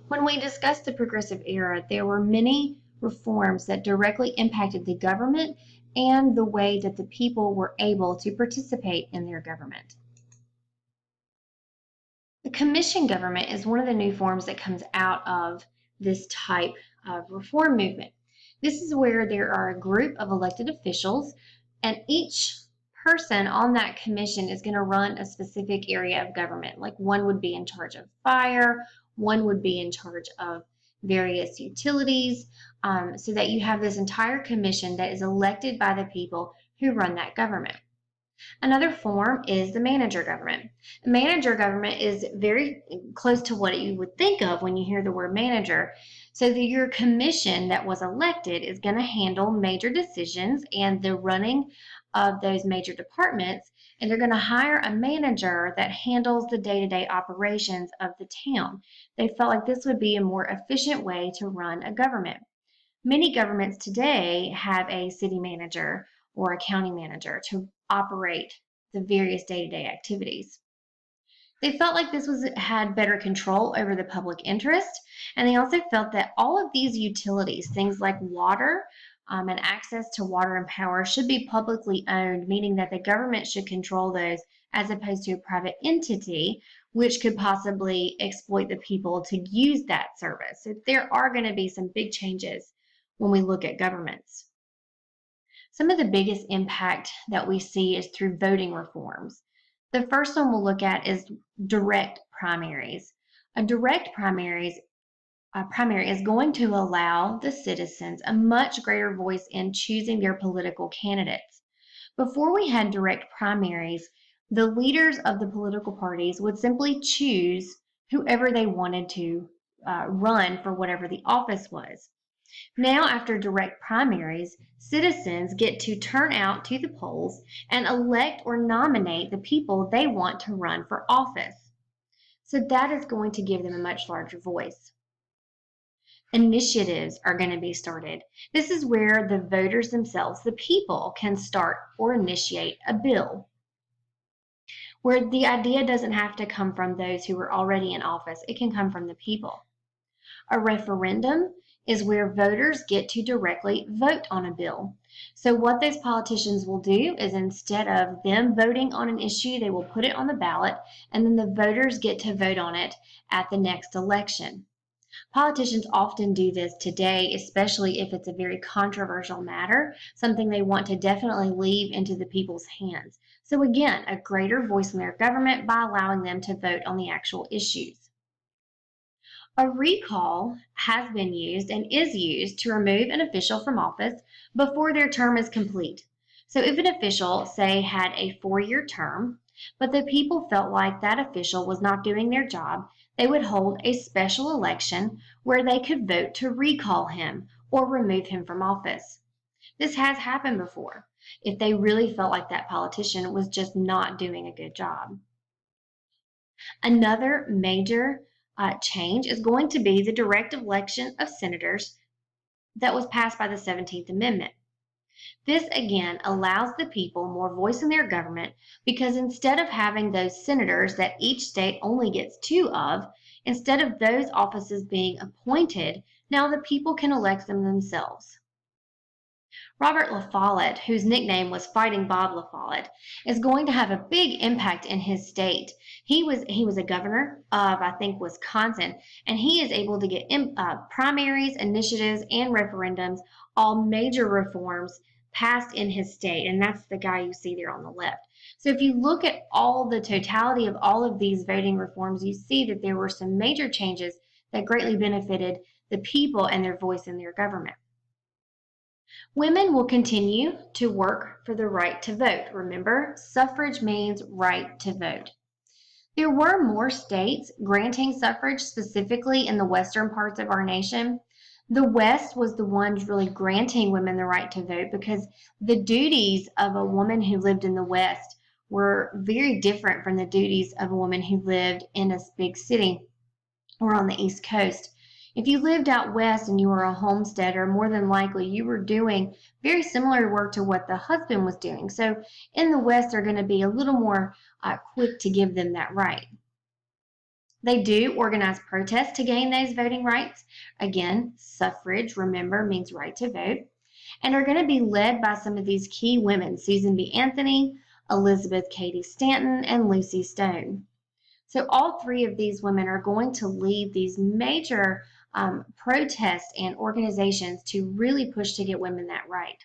When we discussed the Progressive Era, there were many reforms that directly impacted the government and the way that the people were able to participate in their government. The commission government is one of the new forms that comes out of this type of reform movement. This is where there are a group of elected officials, and each person on that commission is going to run a specific area of government. Like one would be in charge of fire, one would be in charge of various utilities, so that you have this entire commission that is elected by the people who run that government. Another form is the manager government. The manager government is very close to what you would think of when you hear the word manager. So your commission that was elected is going to handle major decisions and the running of those major departments, and they're going to hire a manager that handles the day-to-day operations of the town. They felt like this would be a more efficient way to run a government. Many governments today have a city manager or a county manager to operate the various day-to-day activities. They felt like this had better control over the public interest, and they also felt that all of these utilities, things like water and access to water and power, should be publicly owned, meaning that the government should control those as opposed to a private entity, which could possibly exploit the people to use that service. So there are going to be some big changes when we look at governments. Some of the biggest impact that we see is through voting reforms. The first one we'll look at is direct primaries. A direct primary is going to allow the citizens a much greater voice in choosing their political candidates. Before we had direct primaries, the leaders of the political parties would simply choose whoever they wanted to run for whatever the office was. Now, after direct primaries, citizens get to turn out to the polls and elect or nominate the people they want to run for office. So that is going to give them a much larger voice. Initiatives are going to be started. This is where the voters themselves, the people, can start or initiate a bill, where the idea doesn't have to come from those who are already in office. It can come from the people. A referendum is where voters get to directly vote on a bill. So what those politicians will do is, instead of them voting on an issue, they will put it on the ballot, and then the voters get to vote on it at the next election. Politicians often do this today, especially if it's a very controversial matter, something they want to definitely leave into the people's hands. So again, a greater voice in their government by allowing them to vote on the actual issues. A recall has been used and is used to remove an official from office before their term is complete. So if an official, say, had a 4-year term, but the people felt like that official was not doing their job, they would hold a special election where they could vote to recall him or remove him from office. This has happened before, if they really felt like that politician was just not doing a good job. Another major change is going to be the direct election of senators that was passed by the 17th Amendment. This again allows the people more voice in their government, because instead of having those senators that each state only gets 2 of, instead of those offices being appointed, now the people can elect them themselves. Robert La Follette, whose nickname was Fighting Bob La Follette, is going to have a big impact in his state. He was a governor of, I think, Wisconsin, and he is able to get primaries, initiatives, and referendums, all major reforms passed in his state, and that's the guy you see there on the left. So if you look at all the totality of all of these voting reforms, you see that there were some major changes that greatly benefited the people and their voice in their government. Women will continue to work for the right to vote. Remember, suffrage means right to vote. There were more states granting suffrage, specifically in the western parts of our nation. The West was the ones really granting women the right to vote, because the duties of a woman who lived in the West were very different from the duties of a woman who lived in a big city or on the East Coast. If you lived out west and you were a homesteader, more than likely you were doing very similar work to what the husband was doing. So in the West, they're going to be a little more quick to give them that right. They do organize protests to gain those voting rights. Again, suffrage, remember, means right to vote. And are going to be led by some of these key women, Susan B. Anthony, Elizabeth Cady Stanton, and Lucy Stone. So all three of these women are going to lead these major protests and organizations to really push to get women that right.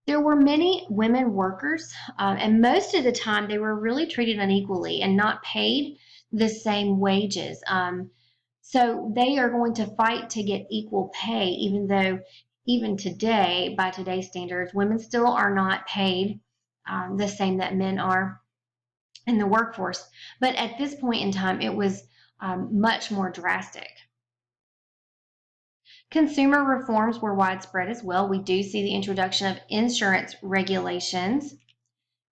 There were many women workers, and most of the time they were really treated unequally and not paid the same wages. So they are going to fight to get equal pay, even though even today, by today's standards, women still are not paid the same that men are in the workforce. But at this point in time, it was much more drastic. Consumer reforms were widespread as well. We do see the introduction of insurance regulations,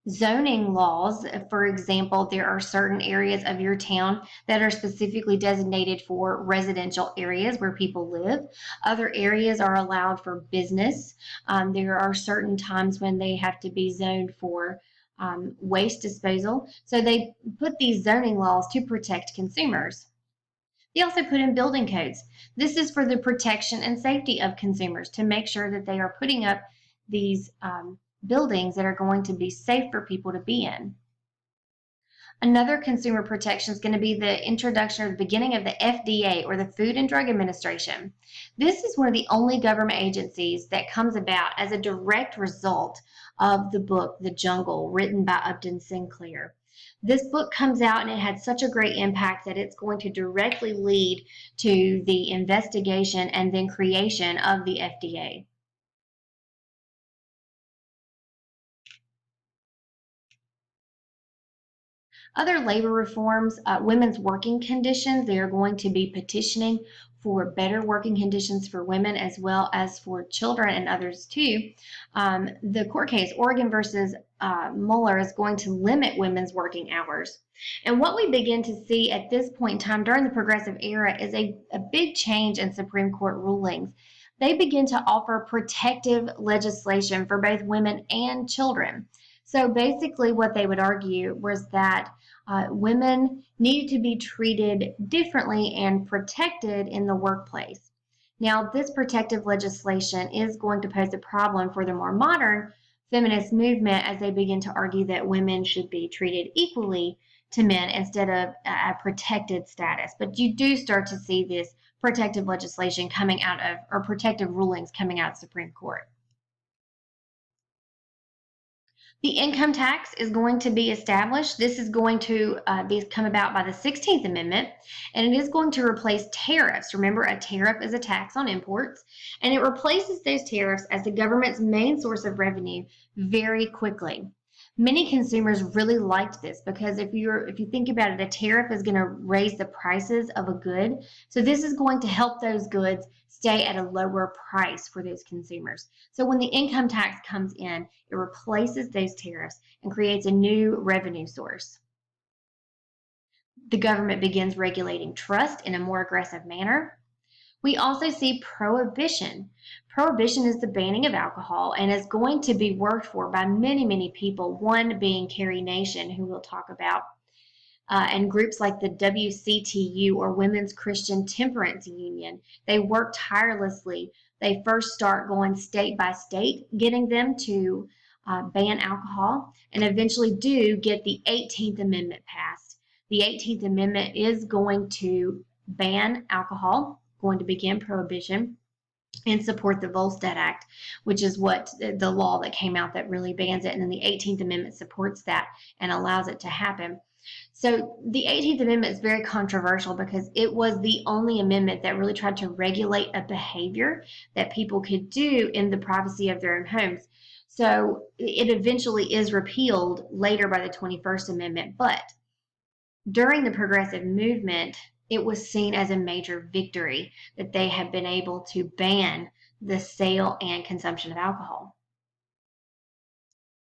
zoning laws. For example, there are certain areas of your town that are specifically designated for residential areas where people live. Other areas are allowed for business. There are certain times when they have to be zoned for waste disposal. So they put these zoning laws to protect consumers. They also put in building codes. This is for the protection and safety of consumers to make sure that they are putting up these buildings that are going to be safe for people to be in. Another consumer protection is going to be the introduction or the beginning of the FDA, or the Food and Drug Administration. This is one of the only government agencies that comes about as a direct result of the book, The Jungle, written by Upton Sinclair. This book comes out and it had such a great impact that it's going to directly lead to the investigation and then creation of the FDA. Other labor reforms, women's working conditions, they are going to be petitioning for better working conditions for women as well as for children and others too. The court case, Oregon versus Mueller, is going to limit women's working hours. And what we begin to see at this point in time during the progressive era is a big change in Supreme Court rulings. They begin to offer protective legislation for both women and children. So basically what they would argue was that women needed to be treated differently and protected in the workplace. Now, this protective legislation is going to pose a problem for the more modern feminist movement as they begin to argue that women should be treated equally to men instead of a protected status. But you do start to see this protective legislation coming out of, or protective rulings coming out of the Supreme Court. The income tax is going to be established. This is going to come about by the 16th Amendment, and it is going to replace tariffs. Remember, a tariff is a tax on imports, and it replaces those tariffs as the government's main source of revenue very quickly. Many consumers really liked this because if you think about it, a tariff is going to raise the prices of a good. So this is going to help those goods stay at a lower price for those consumers. So when the income tax comes in, it replaces those tariffs and creates a new revenue source. The government begins regulating trust in a more aggressive manner. We also see prohibition. Prohibition is the banning of alcohol and is going to be worked for by many, many people, one being Carrie Nation, who we'll talk about, and groups like the WCTU, or Women's Christian Temperance Union. They work tirelessly. They first start going state by state, getting them to ban alcohol, and eventually do get the 18th Amendment passed. The 18th Amendment is going to ban alcohol, going to begin prohibition, and support the Volstead Act, which is what the law that came out that really bans it. And then the 18th Amendment supports that and allows it to happen. So the 18th Amendment is very controversial because it was the only amendment that really tried to regulate a behavior that people could do in the privacy of their own homes. So it eventually is repealed later by the 21st Amendment, but during the progressive movement, it was seen as a major victory that they had been able to ban the sale and consumption of alcohol.